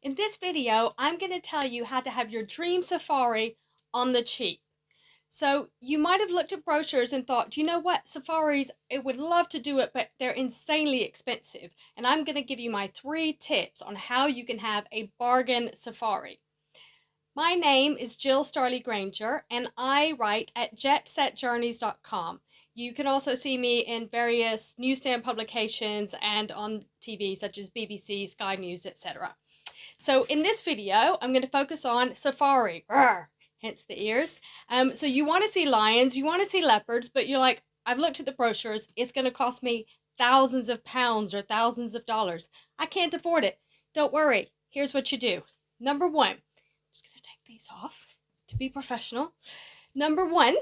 In this video, I'm going to tell you how to have your dream safari on the cheap. So you might have looked at brochures and thought, do you know what, safaris, I would love to do it, but they're insanely expensive. And I'm going to give you my 3 tips on how you can have a bargain safari. My name is Jill Starley-Grainger, and I write at jetsetjourneys.com. You can also see me in various newsstand publications and on TV such as BBC, Sky News, etc. So in this video, I'm going to focus on safari, hence the ears. So you want to see lions, you want to see leopards, but you're like, I've looked at the brochures, it's going to cost me thousands of pounds or thousands of dollars. I can't afford it. Don't worry. Here's what you do. Number one, I'm just going to take these off to be professional. Number one,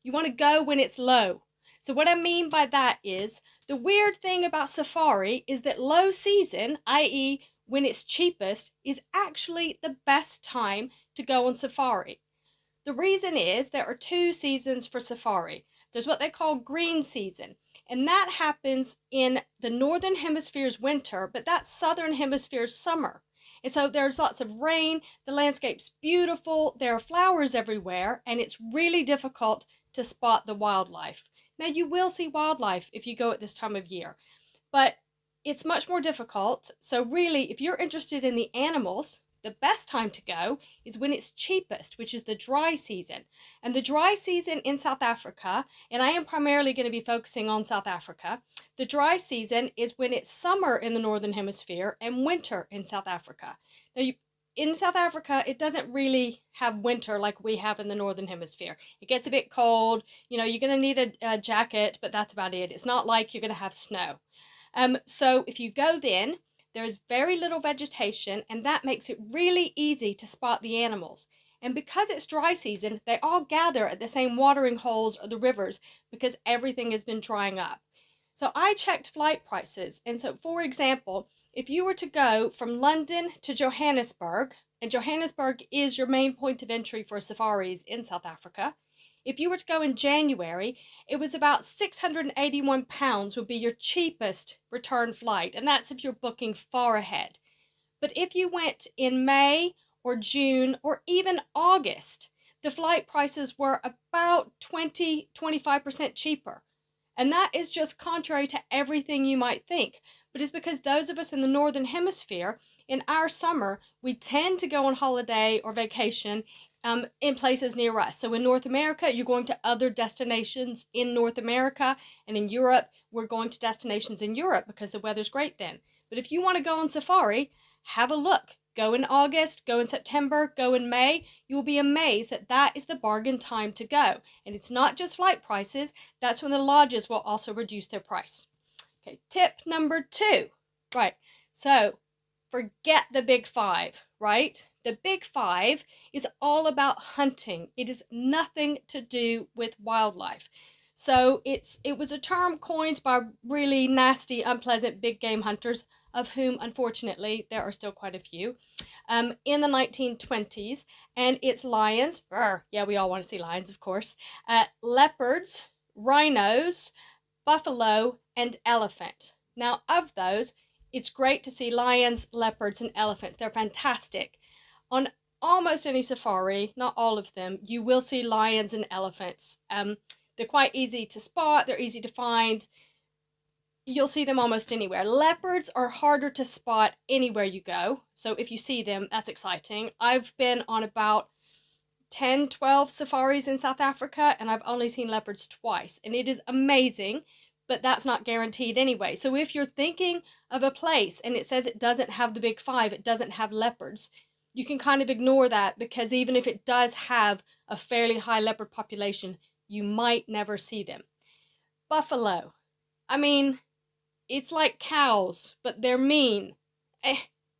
you want to go when it's low. So what I mean by that is, the weird thing about safari is that low season, i.e. when it's cheapest, is actually the best time to go on safari. The reason is there are 2 seasons for safari. There's what they call green season, and that happens in the northern hemisphere's winter, but that's southern hemisphere's summer. And so there's lots of rain, the landscape's beautiful, there are flowers everywhere, and it's really difficult to spot the wildlife. Now, you will see wildlife if you go at this time of year, but it's much more difficult. So really, if you're interested in the animals, the best time to go is when it's cheapest, which is the dry season. And the dry season in South Africa, and I am primarily going to be focusing on South Africa, the dry season is when it's summer in the Northern Hemisphere and winter in South Africa. Now, in South Africa, it doesn't really have winter like we have in the Northern Hemisphere. It gets a bit cold, you're going to need a jacket, but that's about it. It's not like you're going to have snow. So if you go then, there's very little vegetation, and that makes it really easy to spot the animals. And because it's dry season, they all gather at the same watering holes or the rivers because everything has been drying up. So I checked flight prices, and so for example, if you were to go from London to Johannesburg, and Johannesburg is your main point of entry for safaris in South Africa, if you were to go in January, it was about £681 would be your cheapest return flight, and that's if you're booking far ahead. But if you went in May or June or even August, the flight prices were about 20–25% cheaper. And that is just contrary to everything you might think. But it's because those of us in the Northern Hemisphere, in our summer, we tend to go on holiday or vacation in places near us. So in North America, you're going to other destinations in North America, and in Europe, we're going to destinations in Europe because the weather's great then. But if you want to go on safari, have a look. Go in August, go in September, go in May. You will be amazed that that is the bargain time to go. And it's not just flight prices, that's when the lodges will also reduce their price. Okay, tip number 2. Right, so forget the big 5, right? The big 5 is all about hunting. It is nothing to do with wildlife. So it was a term coined by really nasty, unpleasant big game hunters, of whom, unfortunately, there are still quite a few, in the 1920s. And it's lions. Yeah, we all want to see lions, of course. Leopards, rhinos, buffalo, and elephant. Now, of those, it's great to see lions, leopards, and elephants. They're fantastic. On almost any safari, not all of them, you will see lions and elephants. They're quite easy to spot. They're easy to find. You'll see them almost anywhere. Leopards are harder to spot anywhere you go. So if you see them, that's exciting. I've been on about 10–12 safaris in South Africa, and I've only seen leopards twice. And it is amazing, but that's not guaranteed anyway. So if you're thinking of a place and it says it doesn't have the big 5, it doesn't have leopards, you can kind of ignore that, because even if it does have a fairly high leopard population, you might never see them. Buffalo. I mean, it's like cows, but they're mean.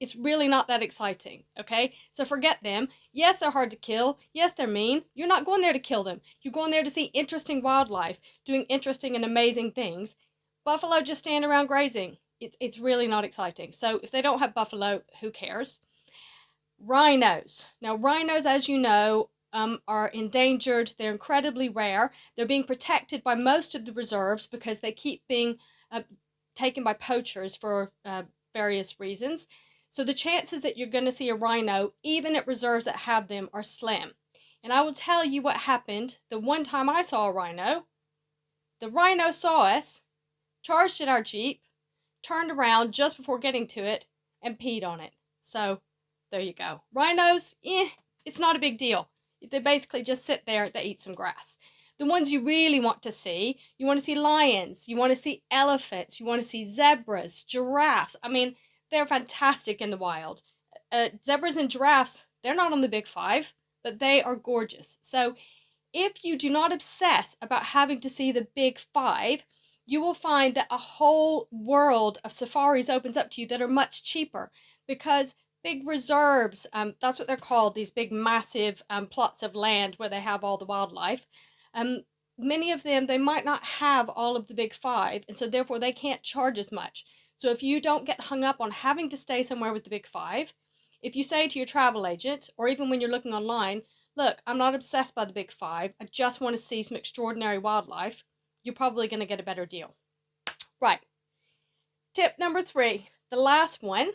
It's really not that exciting, okay? So forget them. Yes, they're hard to kill. Yes, they're mean. You're not going there to kill them. You're going there to see interesting wildlife, doing interesting and amazing things. Buffalo just stand around grazing. It's really not exciting. So if they don't have buffalo, who cares? Rhinos. Now, rhinos, as you know, are endangered. They're incredibly rare. They're being protected by most of the reserves because they keep being taken by poachers for various reasons. So the chances that you're going to see a rhino, even at reserves that have them, are slim. And I will tell you what happened the one time I saw a rhino. The rhino saw us, charged at our Jeep, turned around just before getting to it, and peed on it. So there you go. Rhinos, it's not a big deal. They basically just sit there, they eat some grass. The ones you really want to see, you want to see lions, you want to see elephants, you want to see zebras, giraffes. I mean, they're fantastic in the wild. Zebras and giraffes, they're not on the big five, but they are gorgeous. So if you do not obsess about having to see the big five, you will find that a whole world of safaris opens up to you that are much cheaper, because big reserves, that's what they're called, these big massive plots of land where they have all the wildlife. Many of them, they might not have all of the big five, and so therefore they can't charge as much. So if you don't get hung up on having to stay somewhere with the big five, if you say to your travel agent, or even when you're looking online, look, I'm not obsessed by the big five, I just want to see some extraordinary wildlife, you're probably going to get a better deal. Right. Tip number 3, the last one,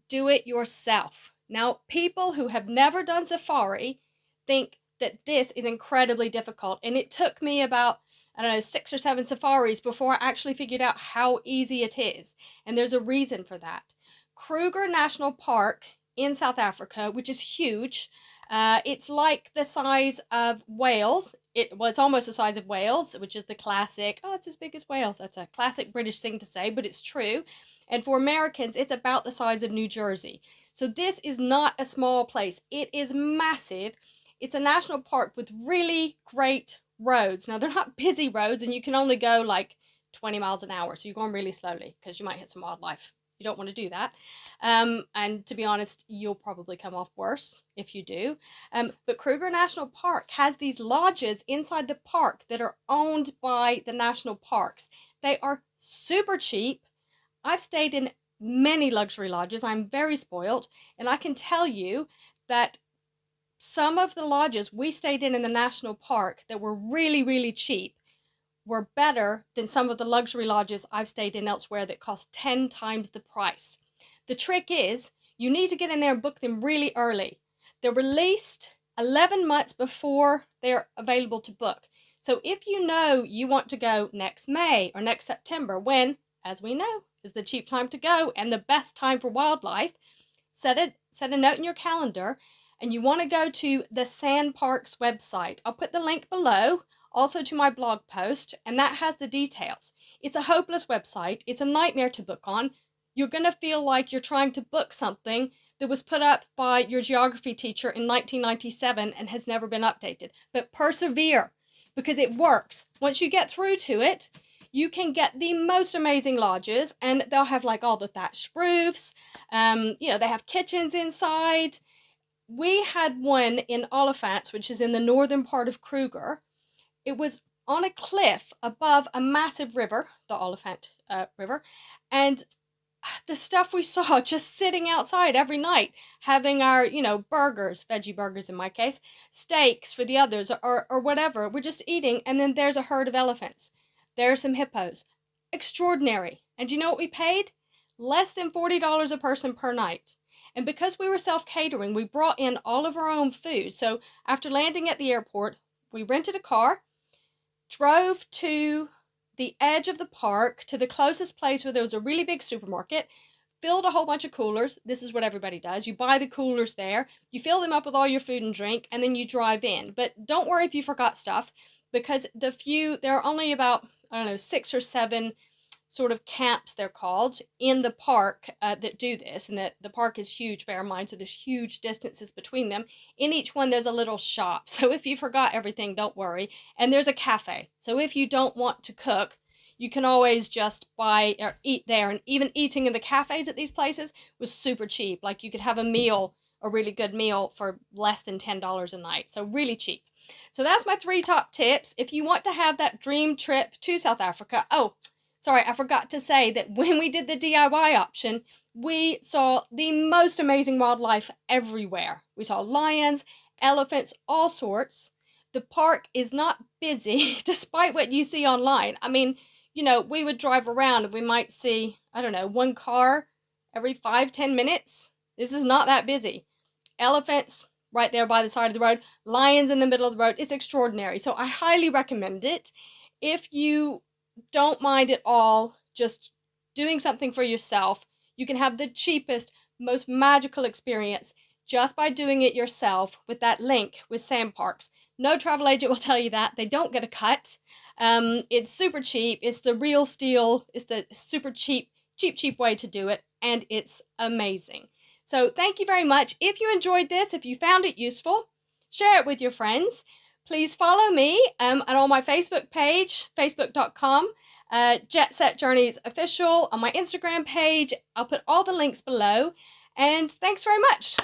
do it yourself. Now, people who have never done safari think that this is incredibly difficult, and it took me about, I don't know, 6 or 7 safaris before I actually figured out how easy it is, and there's a reason for that. Kruger National Park in South Africa, which is huge, it's like the size of Wales. It's almost the size of Wales, which is the classic, oh, it's as big as Wales. That's a classic British thing to say, but it's true. And for Americans, it's about the size of New Jersey. So this is not a small place. It is massive. It's a national park with really great roads. Now, they're not busy roads, and you can only go like 20 miles an hour. So you're going really slowly because you might hit some wildlife. You don't want to do that. And to be honest, you'll probably come off worse if you do. But Kruger National Park has these lodges inside the park that are owned by the national parks. They are super cheap. I've stayed in many luxury lodges. I'm very spoiled. And I can tell you that some of the lodges we stayed in the national park that were really, really cheap were better than some of the luxury lodges I've stayed in elsewhere that cost 10 times the price. The trick is, you need to get in there and book them really early. They're released 11 months before they're available to book. So if you know you want to go next May or next September, when, as we know, is the cheap time to go and the best time for wildlife, set a note in your calendar, and you want to go to the SanParks website. I'll put the link below, also to my blog post, and that has the details. It's a hopeless website. It's a nightmare to book on. You're going to feel like you're trying to book something that was put up by your geography teacher in 1997 and has never been updated. But persevere, because it works. Once you get through to it, you can get the most amazing lodges, and they'll have like all the thatched roofs. They have kitchens inside. We had one in Oliphants, which is in the northern part of Kruger. It was on a cliff above a massive river, the Oliphant River, and the stuff we saw just sitting outside every night, having our, burgers, veggie burgers in my case, steaks for the others, or whatever. We're just eating, and then there's a herd of elephants. There's some hippos. Extraordinary. And you know what we paid? Less than $40 a person per night. And because we were self-catering, we brought in all of our own food. So after landing at the airport, we rented a car, drove to the edge of the park to the closest place where there was a really big supermarket, filled a whole bunch of coolers. This is what everybody does. You buy the coolers there, you fill them up with all your food and drink, and then you drive in. But don't worry if you forgot stuff, because there are only about, 6 or 7 sort of camps, they're called, in the park that do this. And the park is huge, bear in mind, so there's huge distances between them. In each one, there's a little shop. So if you forgot everything, don't worry. And there's a cafe. So if you don't want to cook, you can always just buy or eat there. And even eating in the cafes at these places was super cheap. Like you could have a really good meal for less than $10 a night. So really cheap. So that's my 3 top tips. If you want to have that dream trip to South Africa, sorry, I forgot to say that when we did the DIY option, we saw the most amazing wildlife everywhere. We saw lions, elephants, all sorts. The park is not busy, despite what you see online. I mean, we would drive around and we might see, one car every 5-10 minutes. This is not that busy. Elephants right there by the side of the road, lions in the middle of the road. It's extraordinary. So I highly recommend it. If you don't mind at all just doing something for yourself, you can have the cheapest, most magical experience just by doing it yourself with that link with SanParks. No travel agent will tell you that. They don't get a cut. It's super cheap. It's the real steal. It's the super cheap way to do it, and it's amazing. So thank you very much. If you enjoyed this, if you found it useful, share it with your friends. Please follow me and on my Facebook page, facebook.com, Jet Set Journeys Official, on my Instagram page. I'll put all the links below. And thanks very much.